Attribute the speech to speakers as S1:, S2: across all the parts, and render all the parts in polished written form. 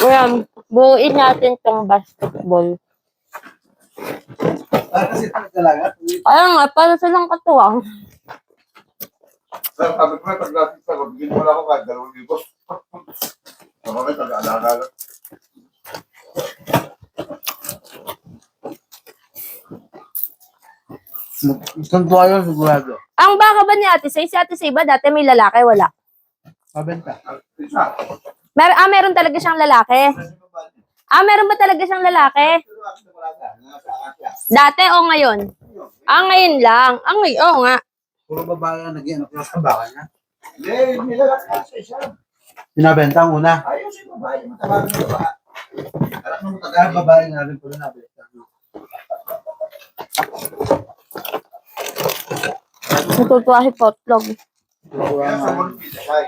S1: Ayan, buuin natin tong basketball.
S2: Kasi talaga.
S1: Ayun nga, para silang katuwang.
S3: Sir, sabi ko na, pag-gratis ako, bigyan mo lang ako kahit 2,000. Ako rin, pag-aalaga lang.
S2: Tuntua yun, sigurado.
S1: Ang baka ba ni Ate Say? Si Ate Say ba dati may lalaki? Wala.
S2: Mabenta.
S3: Isa.
S1: Meron talaga siyang lalaki. Meron ba talaga siyang lalaki? Dati o ngayon? Ngayon lang. Ngayon, oo nga.
S2: Puro babae ang nag-iano sa baka niya.
S3: Hindi, nilalaki sa isa.
S2: Binabenta ang una.
S3: Ayaw si babae, matabagan ng babae. Alam mo
S2: Kaya
S3: matagal.
S2: babae nga rin puro nabenta.
S1: Natutuwa si Potlog.
S3: Kaya sa mga pinakay.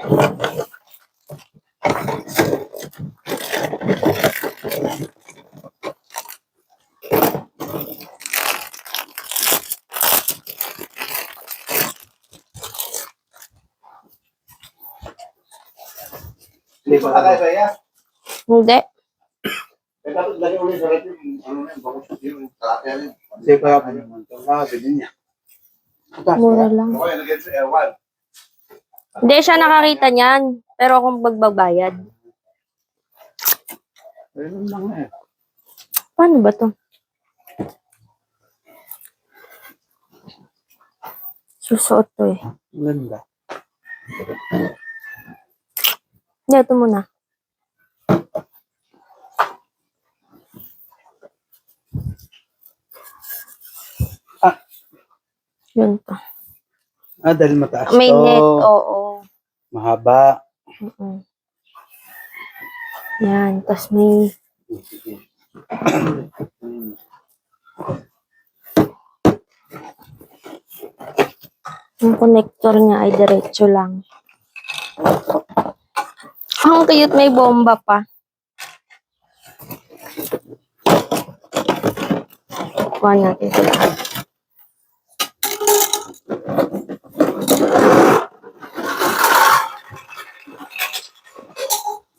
S3: Hindi pa kagaya ba yan?
S1: Hindi.
S3: Eh, dapat lagi ulit sa rep yung ano na yun, bangus yung talapia rin.
S2: Kasi kaya pa naman ito. Nakabili niya.
S1: Mura lang.
S3: Ako yung lagyan sa Airwan.
S1: Hindi siya nakakita niyan. Pero akong magbabayad.
S2: Ayun lang eh.
S1: Paano ba to? Susuot to eh.
S2: Ganda.
S1: Hindi, ito muna. Yun to.
S2: Dahil mataas
S1: May
S2: to.
S1: net, oo.
S2: Mahaba.
S1: Yan, tas may... Yung connector niya ay diretso lang. Ang cute, may bomba pa. Kuha natin ito lahat.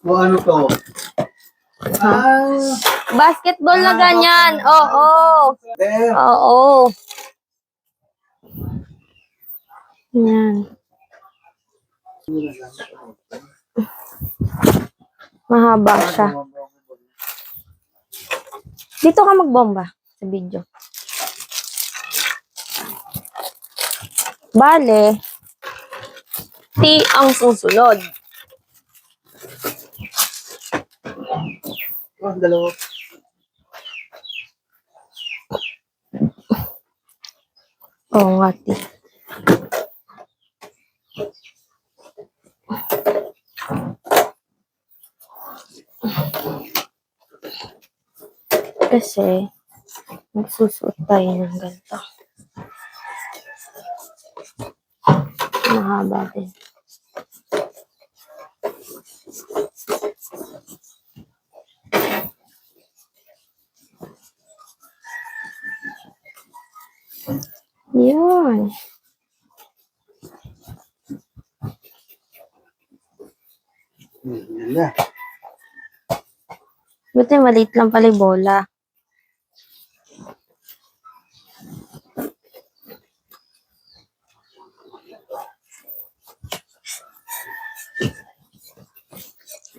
S2: O ano to?
S1: Basketball na ganyan. Oo.
S2: There.
S1: Oo. Yan. Mahaba siya. Dito ka magbomba sa video. Bale, T ang susunod.
S2: Dalawa.
S1: Oo nga, T. Kasi, magsusuot tayo ng ganito. Mahaba din. Yan.
S2: Ganda.
S1: Buti maliit lang pala yung bola.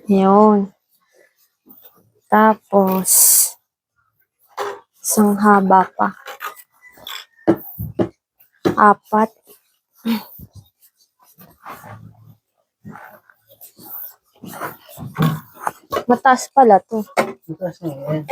S1: Yun. Tapos, isang haba pa. 4. Mataas pala to.
S2: Mataas na yan.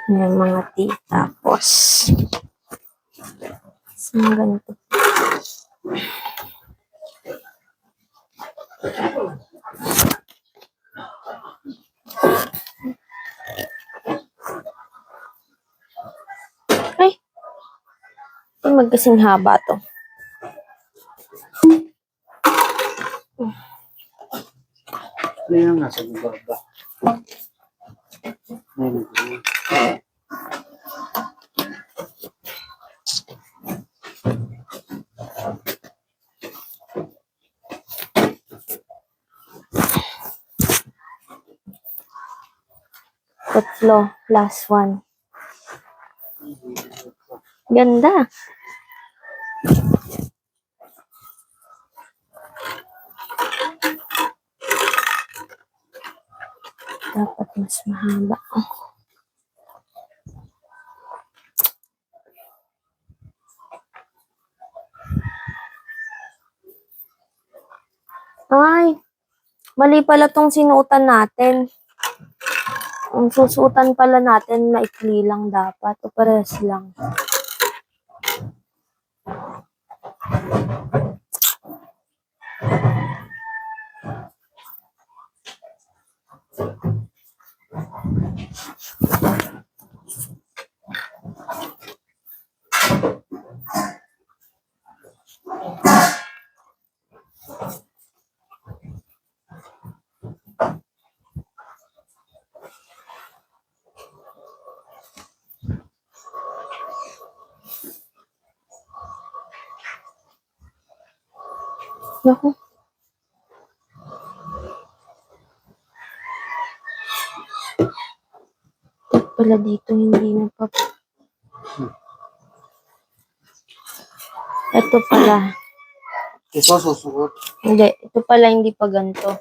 S1: Yung mga tea. Tapos, isang ganito. Ay! Magkasing haba to.
S2: Ano yung nasa baba? Ayun.
S1: Tatlo. Last one. Ganda. Dapat mas mahaba. Ay, mali pala tong sinuotan natin. Ang susuotan pala natin, maikli lang dapat. O pares lang. Naku. Ito pala dito, hindi na pa. Ito pala.
S2: Ito susuot.
S1: Hindi, ito pala hindi pa ganito.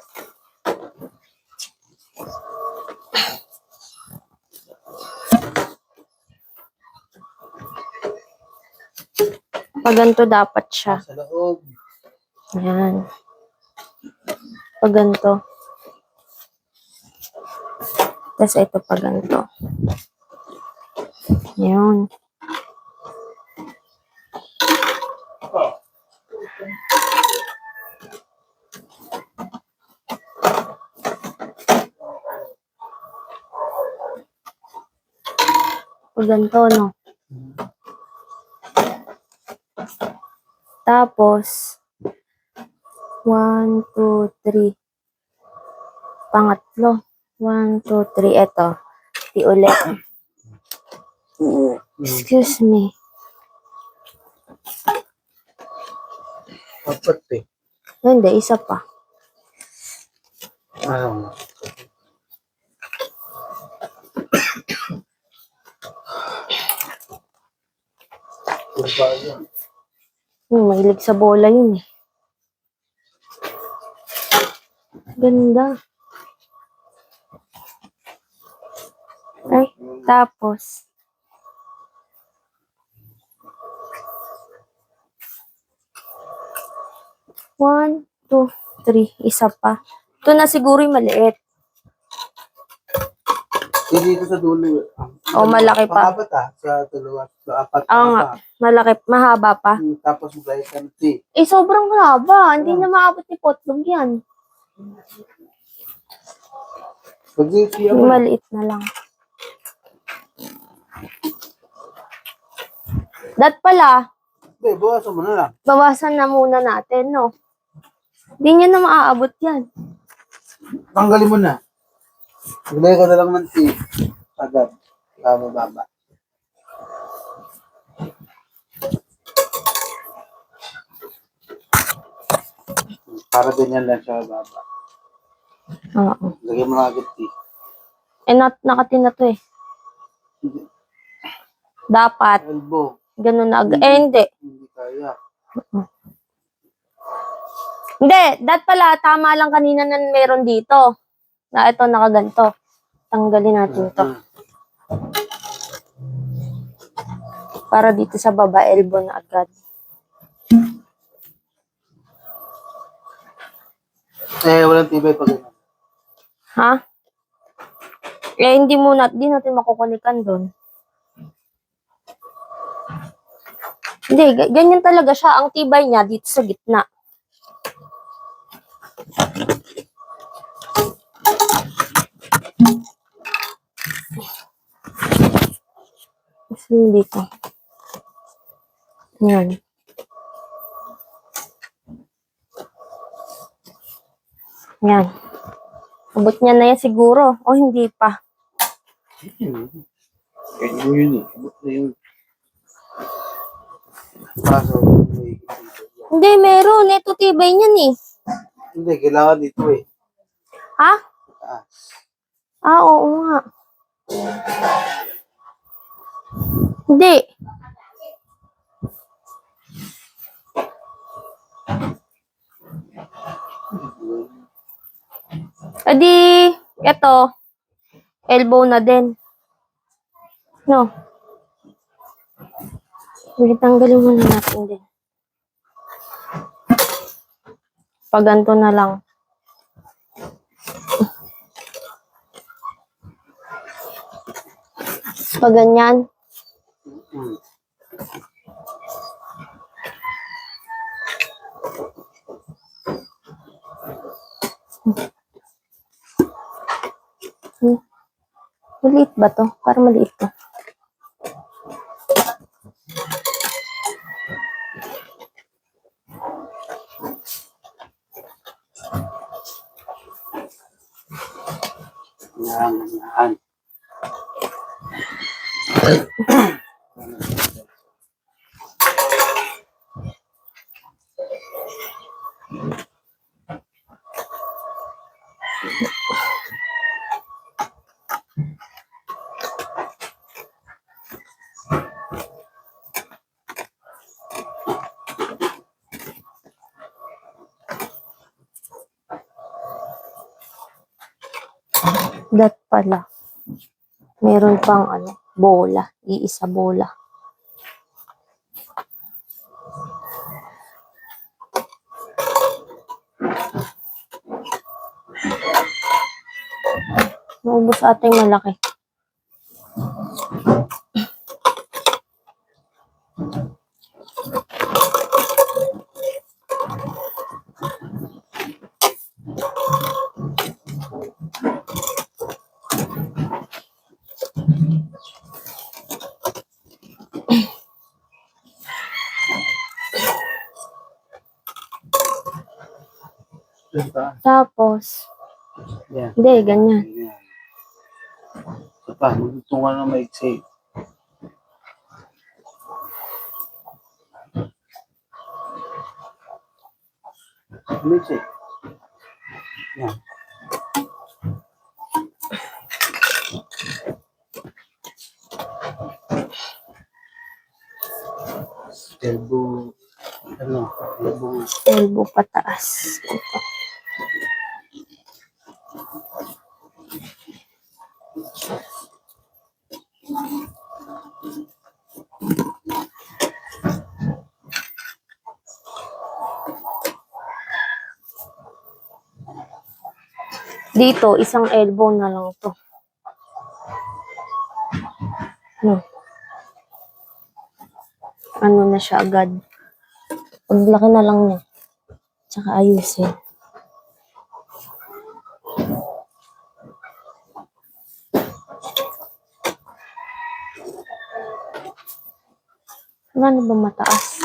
S1: Pag ganito dapat siya.
S2: Sa loob.
S1: Ayan. Pag ganito. Tapos ito pag ganito. Ayan. Pag ganito, no? Tapos, 1, 2, 3. Pangatlo. 1, 2, 3. Ito. Di ulit. Excuse me.
S2: Apat eh.
S1: Hindi, isa pa.
S2: Ano? Kurba yun.
S1: Mahilig sa bola yun eh. Ganda. Ay, tapos. One, 2, 3. Isa pa. Ito na siguro yung maliit.
S2: Dito sa dulo.
S1: O, malaki pa.
S2: Apat sa dulo. Sa apat.
S1: Oo nga. Malaki. Mahaba pa.
S2: Tapos may kanti.
S1: Eh, sobrang haba. Hindi na maabot ni Potlog yan.
S2: Pag-isi
S1: Yung maliit na lang. Dat pala,
S2: Hindi, buwasan mo na lang.
S1: bawasan na muna natin, no? Hindi niya na maaabot yan.
S2: Tanggalin mo na. Maglagay ka na lang ng tea. Agad. Baba. Para ganyan lang siya baba.
S1: Oo.
S2: Lagay mo na agad tea.
S1: Eh, nakatin na to eh. Dapat.
S2: Elbow.
S1: Ganun na agad. Eh, hindi.
S2: Hindi kaya.
S1: Hindi. Dat pala, tama lang kanina na meron dito. Na ito, nakaganto. Tanggalin natin to. Para dito sa baba, elbow na agad.
S2: Walang tibay pag ganyan.
S1: Ha? Eh, hindi natin makukunikan doon. Hindi, ganyan talaga siya. Ang tibay niya dito sa gitna. Kasi dito. Yan. Yan. Abot niya na yan siguro. O hindi pa.
S2: Ganyan yun eh. Abot na yun. Kaso, may
S1: Hindi, meron. Ito tibay niyan eh.
S2: hindi, kailangan dito eh.
S1: Ha?
S2: Taas.
S1: Oo nga. Hindi. Edi, eto. Elbow na din. No. Sige, tanggalin muna natin din. Pag ganito na lang. Pag ganyan.
S2: Hmm.
S1: Maliit ba to? Parang maliit to.
S2: Yan, yan.
S1: Dat pala. Meron pang bola. Iisa bola. Naubos ating malaki.
S2: Diba?
S1: Tapos,
S2: Yan.
S1: hindi, ganyan.
S2: Yan. Ito pa, magtutong ka na maiksi. Maiksi. Yan. Elbow, elbow nga.
S1: Elbow pataas. Ito. Dito, isang elbow na lang to. Ano na siya agad. Paglaki na lang niya. Tsaka ayusin. Ano ba mataas?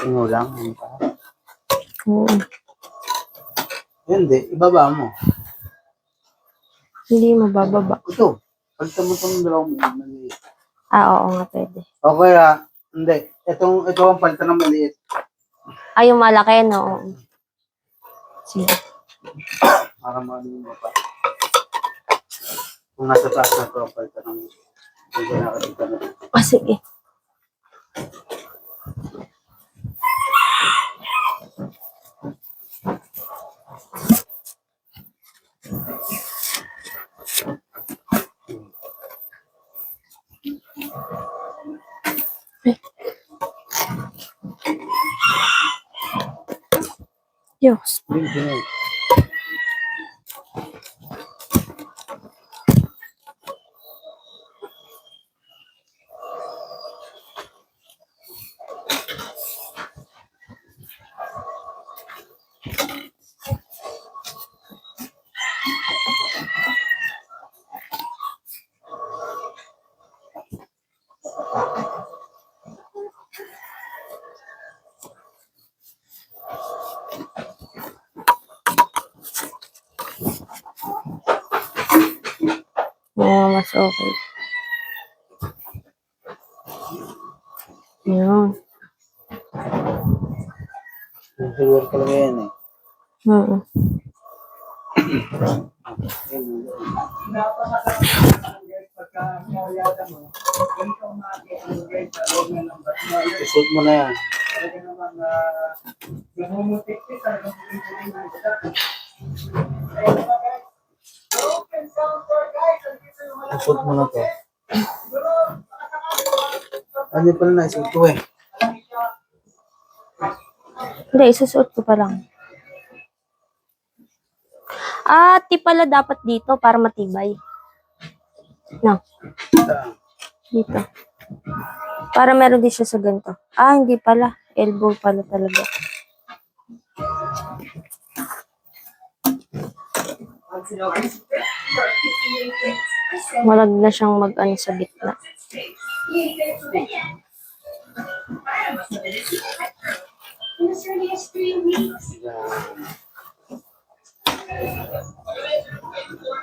S2: Tingo lang. Yan pa.
S1: Oo.
S2: Hindi, ibaba mo.
S1: Hindi mabababa.
S2: Ito, palitan mo itong dalawang maliit.
S1: Oo nga, pwede.
S2: O kaya, hindi. Ito ang palitan ng maliit.
S1: Ay, yung malaki, no? Sige.
S2: Para maano mo pa. Kung nasa taas na ito, palitan ng hindi nakakita na.
S1: Sige. Diyos.
S2: Hindi.
S1: Okay. Yun.
S2: Siguro talaga yan eh.
S1: Mm.
S2: Isot mo na yan. Isot mo na to. Ano pala na isot ko eh.
S1: Hindi, isusuot ko pa lang. Ti pala dapat dito para matibay. No,
S2: Saan?
S1: dito. Para meron din siya sa ganito. Hindi pala. Elbow pala talaga. Malag na siyang mag-ano sa gitna.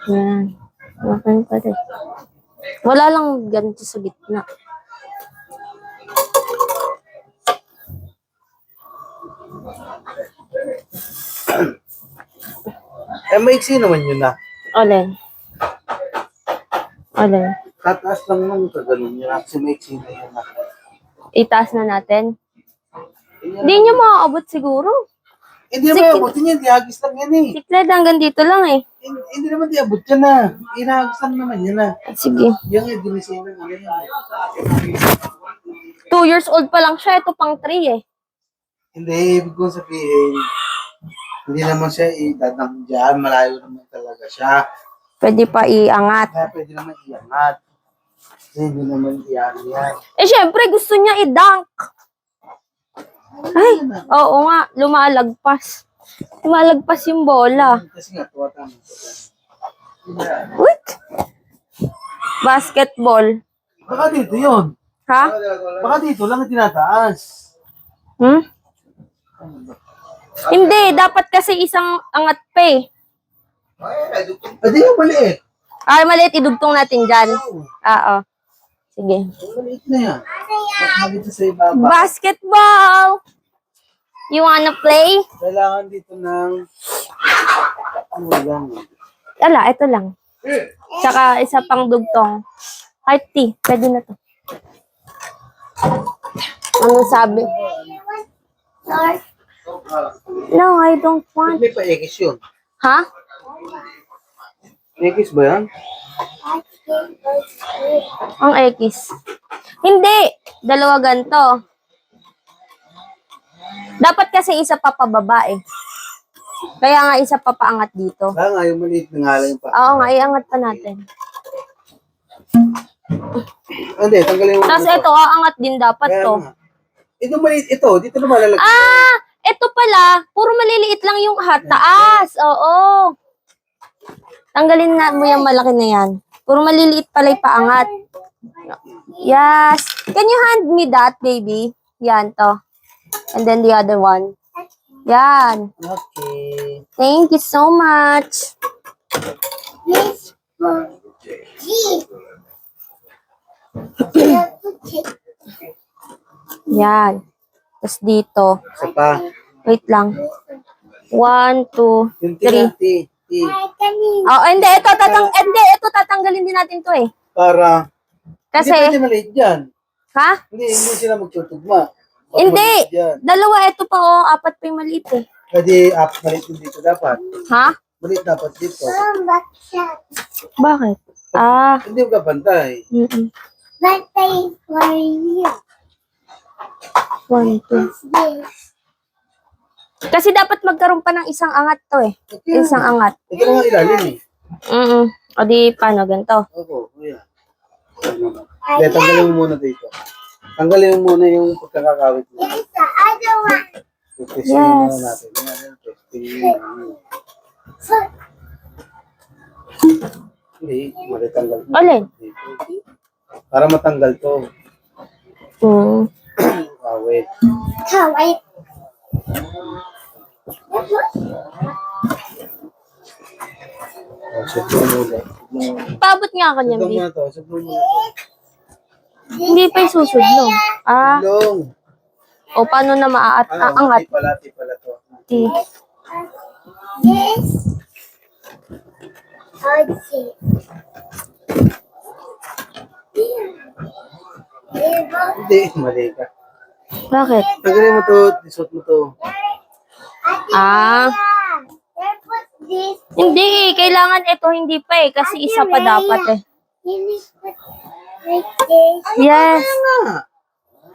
S1: Yan. Okay pa rin. Wala lang ganito sa gitna.
S2: Maiksi naman yun na.
S1: Alin? Alin?
S2: Tataas lang naman ito. Ganun yun. Kasi maiksi na yun na.
S1: Itaas na natin. Hindi nyo maaabot siguro.
S2: Hindi naman abutin yan. Dihagis lang yan eh.
S1: Tiklet hanggang dito lang eh.
S2: Hindi naman diabot yan na. Inahagis lang naman yan na.
S1: Sige.
S2: Yung ginising ng ano yan.
S1: 2 years old pa lang siya. Ito pang 3 eh.
S2: Hindi, ibig kong sabihin, hindi naman siya idadang dyan. Malayo naman talaga siya.
S1: Pwede pa iangat.
S2: Kaya pwede naman iangat. Kasi hindi naman iangat yan.
S1: Syempre gusto niya i-dunk. Ay, oo nga. Lumalagpas. Lumalagpas yung bola.
S2: Kasi nga, tuwata mo.
S1: Wait. Basketball.
S2: Baka dito yun.
S1: Ha?
S2: Baka dito lang ang tinataas.
S1: Hmm? Hindi. Dapat kasi isang angat pa eh.
S2: Pwede yung maliit.
S1: Maliit. Idugtong natin dyan. Oo. Sige.
S2: Maliit na yan. Baka dito sa ibaba.
S1: Basketball! You wanna play?
S2: Kailangan dito ng... Ano lang.
S1: Ito lang. Tsaka isa pang dugtong. Heart tea. Pwede na to. Ano sabi? No, I don't want.
S2: May pa-X yun.
S1: Ha?
S2: X ba yan?
S1: Ang X. Hindi. Dalawa ganito. Dapat kasi isa pa pababa eh. Kaya nga isa pa paangat dito.
S2: Kaya nga, yung maliit na nga lang yung pa.
S1: Oo nga, iangat pa natin.
S2: Hindi, tanggalin mo.
S1: Tapos ito, aangat din dapat
S2: Kaya
S1: to.
S2: nga. Ito maliit, ito. Dito na malalagay.
S1: Ito pala, puro maliliit lang yung taas. Oo. Tanggalin na mo yung malaki na yan. Puro maliliit pala yung paangat. Yes. Can you hand me that, baby? Yan to. And then the other one. Yan.
S2: Okay.
S1: Thank you so much. Yan. Tapos dito.
S2: Isa pa.
S1: Wait lang. 1, 2,
S2: Yung
S1: 3.
S2: T.
S1: Hindi. Ito tatanggalin din natin to eh.
S2: Para.
S1: Kasi,
S2: Hindi pwede maliit dyan.
S1: ha?
S2: Hindi sila magtutugma. Pag
S1: Hindi.
S2: maliit dyan.
S1: Dalawa, ito pa 4 pa yung maliit eh.
S2: Pwede maliit din dito dapat.
S1: Ha?
S2: Maliit dapat dito.
S1: Bakit?
S2: Hindi mo kapantay.
S1: Mm-mm. 1, 2. Kasi dapat magkaroon pa ng isang angat to eh. Isang angat.
S2: Ito lang ang ilalim eh.
S1: O di, paano, ganito?
S2: Opo, kuya. Hindi, tanggalin mo muna dito. Tanggalin mo muna yung pagkakakawit mo. Testing
S1: Yes.
S2: muna natin. Testing. Hindi, matitanggal.
S1: Alin?
S2: Para matanggal to. Kawit. Sublong muna.
S1: Paabot nga ako niyan,
S2: Sublong
S1: B.
S2: muna to. Sublong muna.
S1: Hindi pa isusudlong. Ah,
S2: Sublong.
S1: o paano na
S2: Ti
S1: angat?
S2: pala to.
S1: T.
S2: Hindi, mali ka.
S1: Bakit?
S2: Tagalin mo to, isot mo to.
S1: Ah, hindi eh. Kailangan ito, hindi pa eh. Kasi isa pa dapat eh. Yes.
S2: Nga.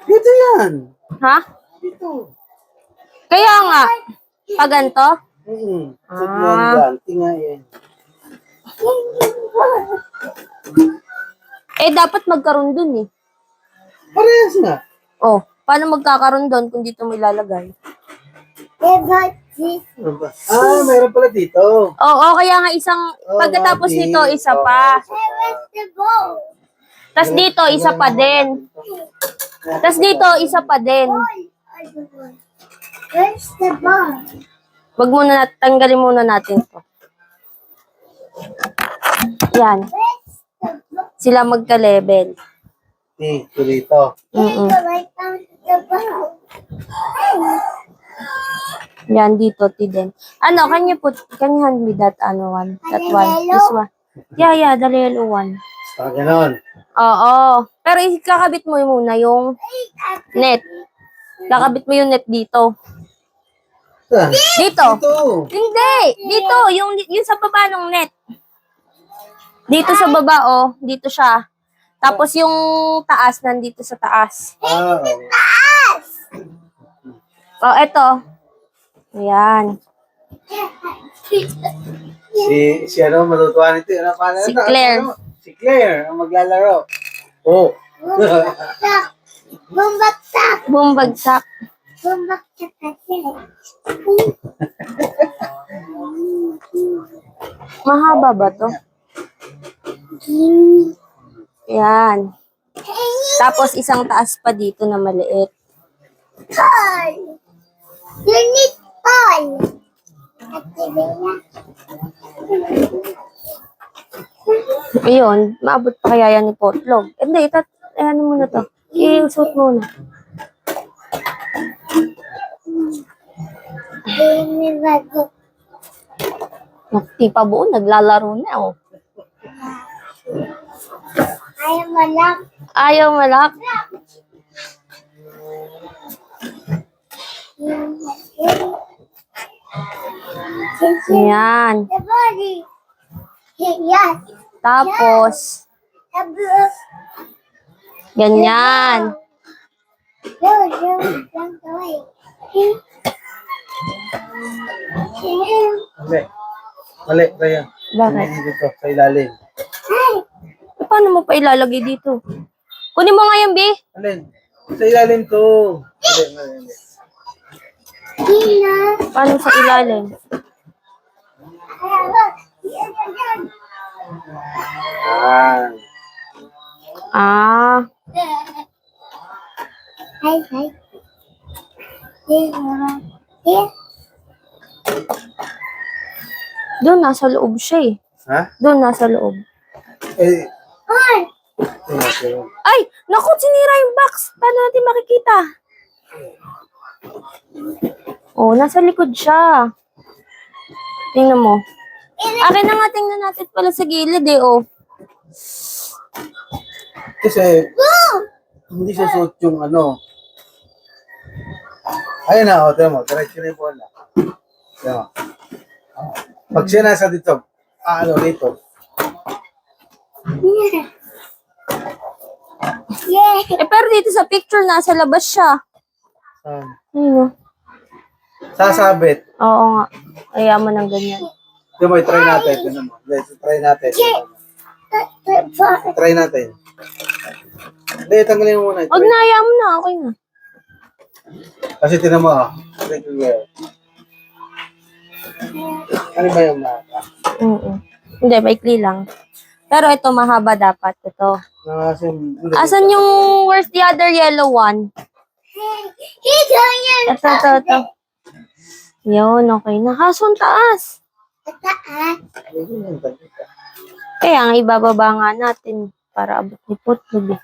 S2: Dito yan.
S1: Ha?
S2: Dito.
S1: Kaya nga. Pag ganito?
S2: Sublong yan. Tinga yan.
S1: Eh, dapat magkaroon dun eh.
S2: Parehas nga.
S1: Oh, paano magkakaroon dun kung dito mo ilalagay?
S2: Ano ba? Mayroon pala dito.
S1: Oo, kaya nga isang, pagkatapos
S2: Mati.
S1: nito, isa pa. Tapos dito, isa pa din. Tapos dito, isa pa din. Wag muna, tanggalin muna natin to. Yan. Sila magka-level.
S2: Ito dito.
S1: Mm-mm. Yan, dito, T din. Ano, can you hand me that, one? That one? This one? Yeah, the yellow one.
S2: Ganon.
S1: Oo. Pero ikakabit mo muna yung net. Kakabit mo yung net dito.
S2: Saan?
S1: Dito.
S2: Ito.
S1: Hindi. Dito. Yung sa baba ng net. Dito sa baba, oh. Dito siya. Tapos yung taas, nandito sa taas. Oh, eto. Ayan.
S2: Si ano, matutuwa nito. Ano,
S1: Si Claire.
S2: Ano? Si Claire, ang maglalaro. Oh.
S1: Bumbagsak. Mahaba ba to? Yan. Tapos isang taas pa dito na maliit. Ayun, maabot pa kaya yan ni Potlog. Hindi, ano muna to? I-suot muna. Di pa buo, naglalaro na, oh. Ayaw malak. Yan. Tapos, ganyan.
S2: Mali, Ryan.
S1: Bakit?
S2: Hindi dito, sa ilalim.
S1: Eh, paano mo pa ilalagay dito? Kunin mo nga yung B.
S2: Alin? Sa ilalim to. Mali.
S1: Paano sa ilalim? Ah, doon nasa loob siya eh.
S2: Ha?
S1: Doon nasa loob.
S2: Eh.
S1: Ay, naku, sinira yung box. Paano natin makikita? Oh, nasa likod siya. Tingnan mo. Akin na nga, tingnan natin pala sa gilid eh, oh.
S2: Kasi, hindi susuot yung ano. Ayun na, tignan mo. Diretso na yung bola. Tignan mo. Pag siya nasa dito, dito.
S1: Eh, pero dito sa picture, nasa labas siya. Ayun, oh.
S2: Sasabit.
S1: Oo nga. Kaya mo ng ganyan.
S2: Tignan mo, try natin. Tignan mo. Try natin. Try natin. Hindi, tanggalin mo muna.
S1: Huwag na, ayaw mo na. Okay na.
S2: Kasi tignan mo, ano ba yung mata?
S1: Hindi, maikli lang. Pero ito, mahaba dapat. Ito. Asan yung, where's the other yellow one? Ito. Yun, okay na. Kaso ang taas.
S2: Ay, ganyan talaga.
S1: Kaya nga ibababa nga natin para abot ni Putlog eh.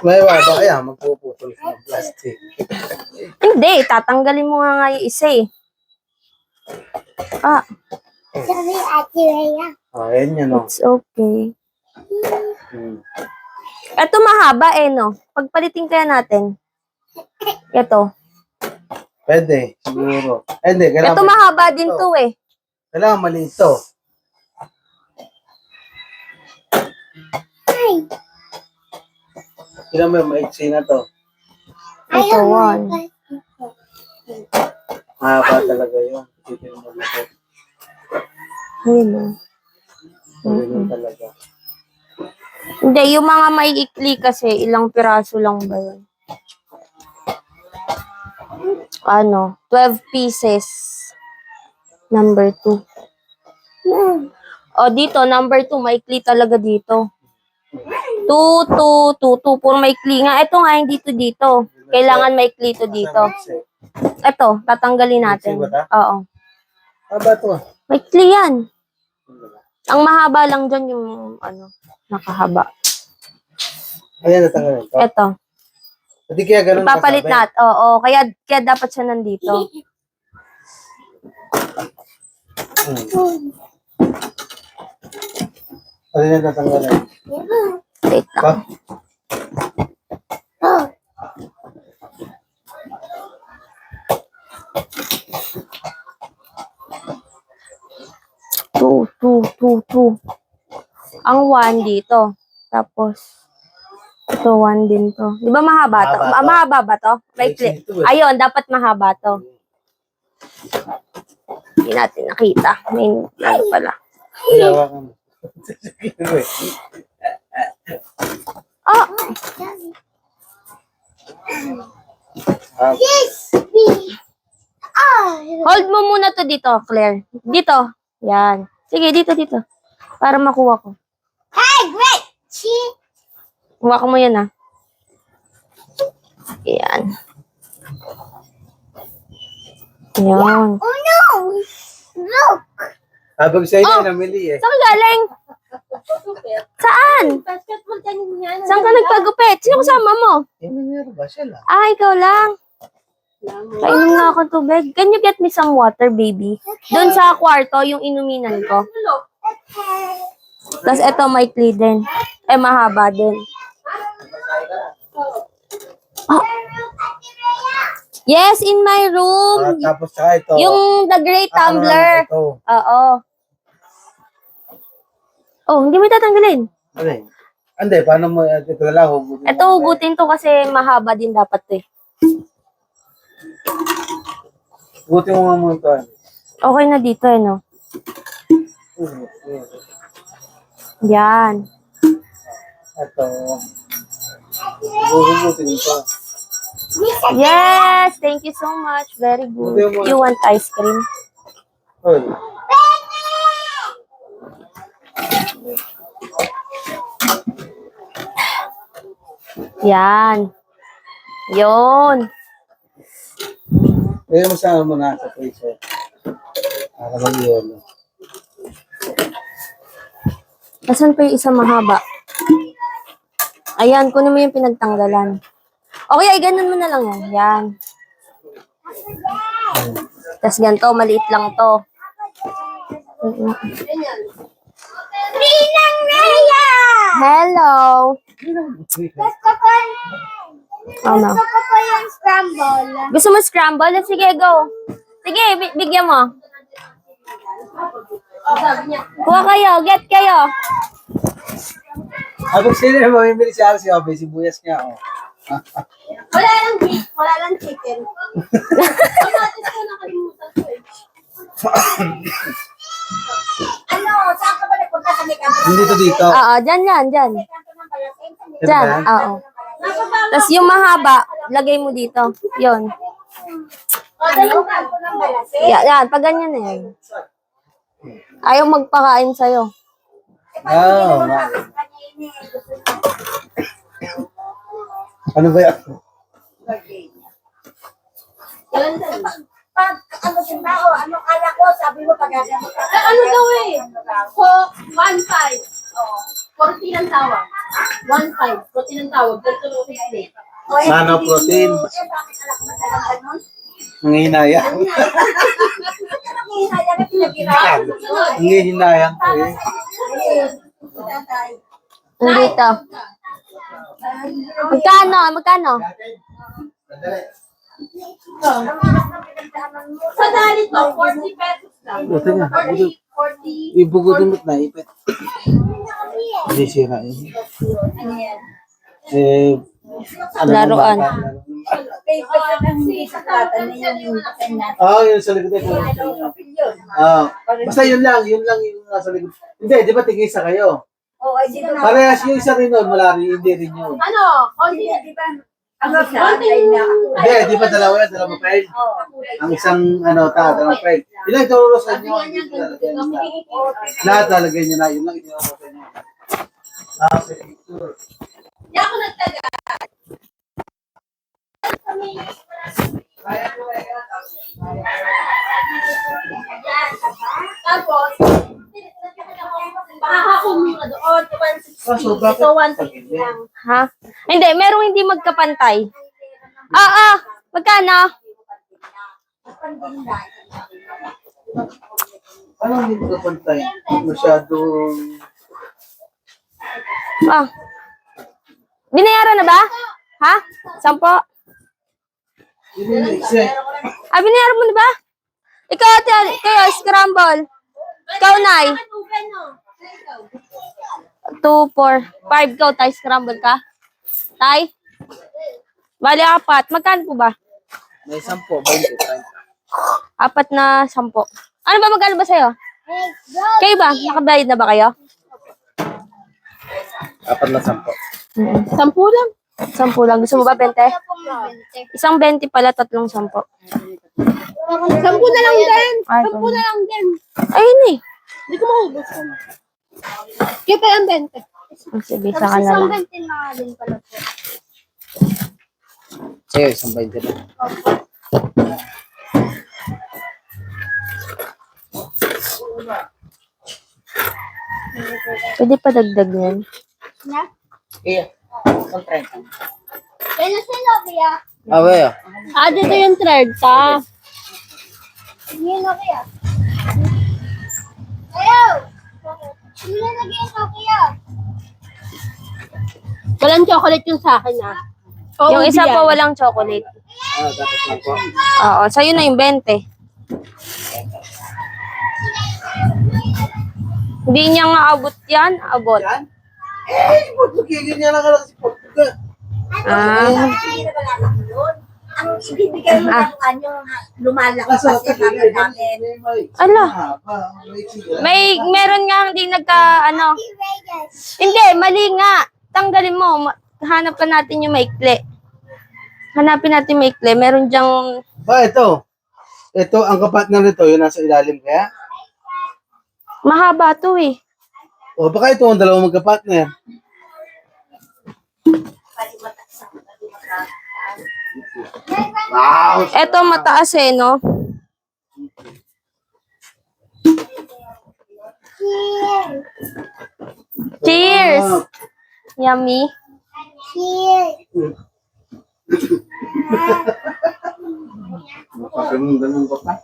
S2: May baba kaya magpuputol ka ng plastic.
S1: Hindi, tatanggalin mo nga yung isa eh. Ah,
S2: Ayan yan, no?
S1: it's okay.
S2: Hmm.
S1: Ito mahaba eh, no? Pagpalitin kaya natin. Ito.
S2: Pwede, siguro. Hindi,
S1: Ito mahaba din to eh.
S2: Kailangan maliit to. Kailangan mo yung maiksi na to.
S1: Ito, one.
S2: Mahaba talaga yun. Titignan mo na to.
S1: Ayun oh.
S2: Ganyan talaga.
S1: Hindi, yung mga may ikli kasi, ilang piraso lang ba yun? Ano, 12 pieces. Number 2. O, dito, number 2, maikli talaga dito. 2, 2, 2, 2, puro maikli nga. Ito nga, hindi to dito. Kailangan maikli to dito. Ito, tatanggalin natin.
S2: Maiksi ba ta?
S1: Oo.
S2: Haba to ah.
S1: Maikli yan. Ang mahaba lang dyan yung, ano, nakahaba.
S2: Ayan, natanggalin to.
S1: Ito.
S2: Hindi kaya ganun
S1: Ipapalit
S2: kasabi.
S1: natin. Oo, kaya dapat siya nandito.
S2: Ano yan natanggalin?
S1: Wait
S2: Pa?
S1: lang. Two. Ang 1 dito. Tapos, ito 1 din to. Di ba mahaba to?
S2: Mahaba to.
S1: Mahaba ba to?
S2: Maiksi
S1: Maikli.
S2: ito eh.
S1: Ayun, dapat mahaba to. Hindi natin nakita. May ano pala.
S2: Ayawa ka mo.
S1: Oh! Hold mo muna to dito, Claire. Dito. Yan. Sige, dito. Para makuha ko. Kuha ko mo yan, ah. Yan. Yan.
S2: Habang sa'yo
S1: Oh!
S2: na namili eh.
S1: Saan ka galing? Saan? Saan ka nagpagupit? Sino kasama mo?
S2: Eh, meron ba siya lang?
S1: Ah, ikaw lang. Painom na ako ng tubig. Can you get me some water, baby? Doon sa kwarto, yung inuminan ko. Tapos ito, maikli din. Mahaba din. Oh. Yes, in my room.
S2: Tapos saka ito.
S1: Yung the gray tumbler.
S2: Ito.
S1: Oo. Oh, hindi mo tatanggalin.
S2: Ano eh? Hindi, paano mo ito na lang hugutin?
S1: Ito, hugutin to kasi mahaba din dapat to eh.
S2: Hugutin mo nga muna ito.
S1: Okay na dito eh, no? Yan.
S2: Ito. Hugutin ito.
S1: Yes! Thank you so much. Very good. You want ice cream?
S2: Hoy.
S1: Yan. Yun.
S2: Kaya masama mo na sa freezer. Para mag-yelo.
S1: Nasaan pa yung isang mahaba? Ayan, kunin mo yung pinagtanggalan. Okay, ay ganun mo na lang yan. Yan. Tapos ganito, maliit lang to.
S4: Ninang Naya!
S1: Hello! Ano?
S4: Gusto ko po yung scramble.
S1: Gusto mo scramble? Sige, go. Sige, bigyan mo. Kuha kayo, get kayo.
S2: Habang sila na mamimili si Alice, may sibuyas niya. Oh.
S4: Wala lang beef, wala lang chicken. Kamatis ko nakalimutan ko eh. Ano, saan ka ba nagpunta sa Mekan?
S2: Hindi to dito.
S1: Oo, dyan. Dyan, oo. Tapos yung mahaba, lagay mo dito. Yun. Yan, pag ganyan na yan. Ayaw magpakain sa'yo.
S2: Oo. Ano ba yan?
S4: Pag ano siya tao, ano kala ko, Coke, 1.5. Oh, 40 ng tawag. 1.5. 40 ng tawag. Ganito lang ulit.
S2: Nano protein. Nangihinayang. Nangihinayang ko eh.
S1: Dito. Magkano? Magkano?
S4: Sa dali to, 40 pesos lang.
S2: Buti nga.
S4: 40.
S2: Ibugudumot na ipit. Hindi sira eh. Eh, ano
S1: Laruan.
S2: Yun sa likod ito. Basta yun lang yung nasa likod. Hindi, di ba tigisa kayo? Parehas yung isa rin nun, wala rin, hindi rin yun.
S4: Ano? Only,
S2: Hindi, di ba dalawa yan, dalawang file? Ang isang, dalawang file. Ilang tururosan nyo? Lahat lalagay nyo na, yun lang itinurusan nyo.
S4: Hindi ako nagtaga. Tapos, makakakumura doon. Ito 150 lang.
S1: Ha? Hindi, merong hindi magkapantay. Magkano?
S2: Anong hindi ko pantay? Masyadong...
S1: Binayaran na ba? Ha? 10?
S2: Yun yung exact.
S1: Binayaran mo na ba? Ikaw, kayo, scramble. Ikaw, Nay. 2, 4, 5. Ikaw, Tay, scramble ka. Tay? Bali, 4. Magkano po ba?
S2: May 10, 20,
S1: 4 na 10. Ano ba, magkano ba sa'yo? Kayo ba? Nakabayad na ba kayo?
S2: 4 na 10.
S1: 10 lang. 10 lang. Gusto mo ba 20? Isang 20 pala, tatlong 10.
S4: 10 na lang din.
S1: Ay,
S4: 10 na lang din.
S1: ayun eh.
S4: Hindi ko maubos. Kaya pa yung 20.
S1: Sige, sa ka na lang.
S4: 20 na din pala po.
S2: Sige, isang 20 na.
S1: Pwede pa dagdag yan.
S4: Na?
S2: Iya. Isang 30.
S4: Kaya na sila, Bia.
S2: Awe.
S1: Dito yung 30.
S4: Hindi na kaya. Ayaw! Hindi na naging kaya.
S1: Walang chocolate yung sa akin, yung isa pa walang chocolate.
S2: Dapat lang po.
S1: Oo, sa'yo na yung 20. Hindi niya nga abot yan. Abot.
S2: Yan? Putukigin niya lang ka lang si Portugal.
S4: Ang ibibigay mo ng kanyang lumalakas
S2: Nasa
S4: kasi
S2: tigil.
S4: namin.
S1: Ala. Meron nga hindi Hindi, mali nga. Tanggalin mo. Hanap ka natin yung maikli. Hanapin natin maikli. Meron dyang...
S2: Ba, ito. Ito, ang kapatner nito, yung nasa ilalim kaya?
S1: Mahaba to eh.
S2: O, baka ito ang dalawang magkapatner. Wow!
S1: Eto mataas eh, no? Cheers! Yummy.
S2: Ganun ka pa.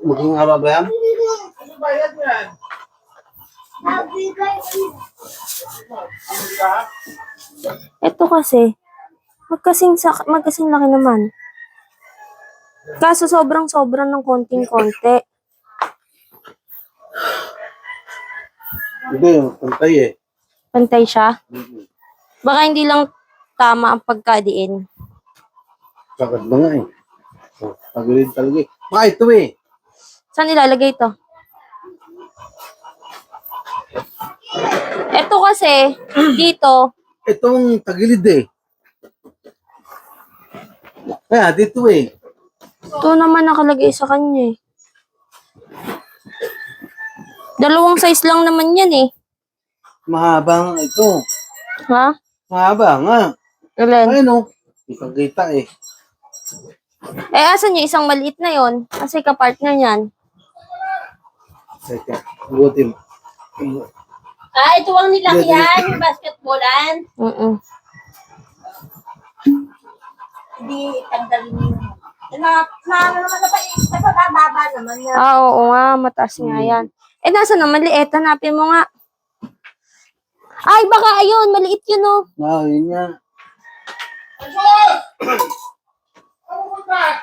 S2: Maging haba ba yan?
S1: Ito kasi, magkasing laki naman. Kaso sobrang ng konting-konti.
S2: Hindi, pantay eh.
S1: Pantay siya. Baka hindi lang tama ang pagkadiin.
S2: Sagad ba nga eh. Pagilid talaga eh. Baka ito eh.
S1: Saan ilalagay ito? Ito kasi, dito,
S2: Itong tagilid eh. Kaya dito eh.
S1: ito naman nakalagay sa kanya eh. Dalawang size lang naman yan eh.
S2: Mahaba nga ito.
S1: Ha?
S2: Mahaba nga.
S1: Ilan?
S2: Ayun o. Ipagkita eh.
S1: Asan yung isang maliit na yon? Kasi ka-partner niyan.
S2: Teka, buti.
S4: Ito ang nilakyan, yung basketballan. Hindi, tanggalin mo. Ano naman na pa, napababa naman na.
S1: Oo nga, mataas nga yan. Eh, nasa na maliit? Hanapin mo nga. Ay, baka ayun, maliit yun, oh.
S2: Yun nga.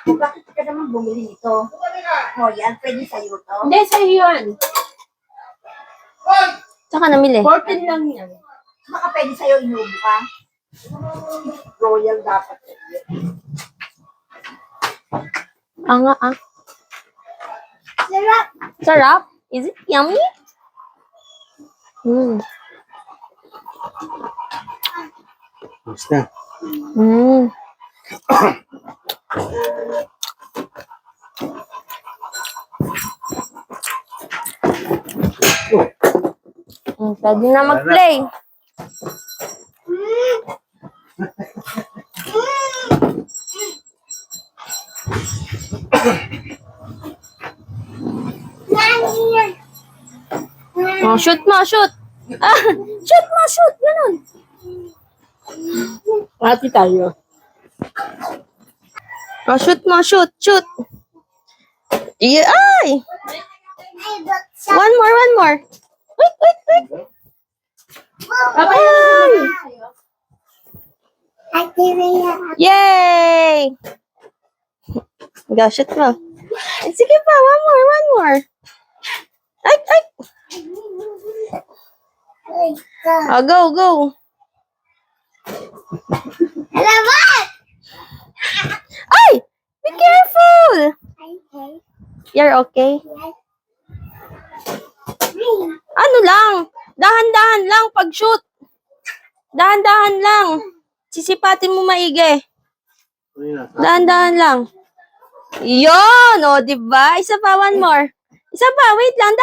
S4: Bakit ka naman bumili nito? Yan, pwede sa'yo to. Hindi, sa'yo yan.
S1: Tsaka namili.
S4: 14 lang yan. Baka pwede sa'yo inubo ka. Royal dapat.
S1: Nga.
S4: Sarap.
S1: Sarap? Is it yummy?
S2: Basta.
S1: Pwede na mag-play. Oh, shoot mo, shoot. Shoot mo, shoot. Ganun.
S4: Pati tayo.
S1: Oh, shoot mo, shoot, shoot. Ay! One more. Wait. Ay! Yay! Go, shoot mo. Sige pa, one more. Ay! Oh, go. Ay! Be careful! You're okay? Ano lang? Dahan-dahan lang pag-shoot. Dahan-dahan lang. Sisipatin mo maigi. Dahan-dahan lang. Yun! O, diba? Isa pa, one more. Isa pa, wait lang.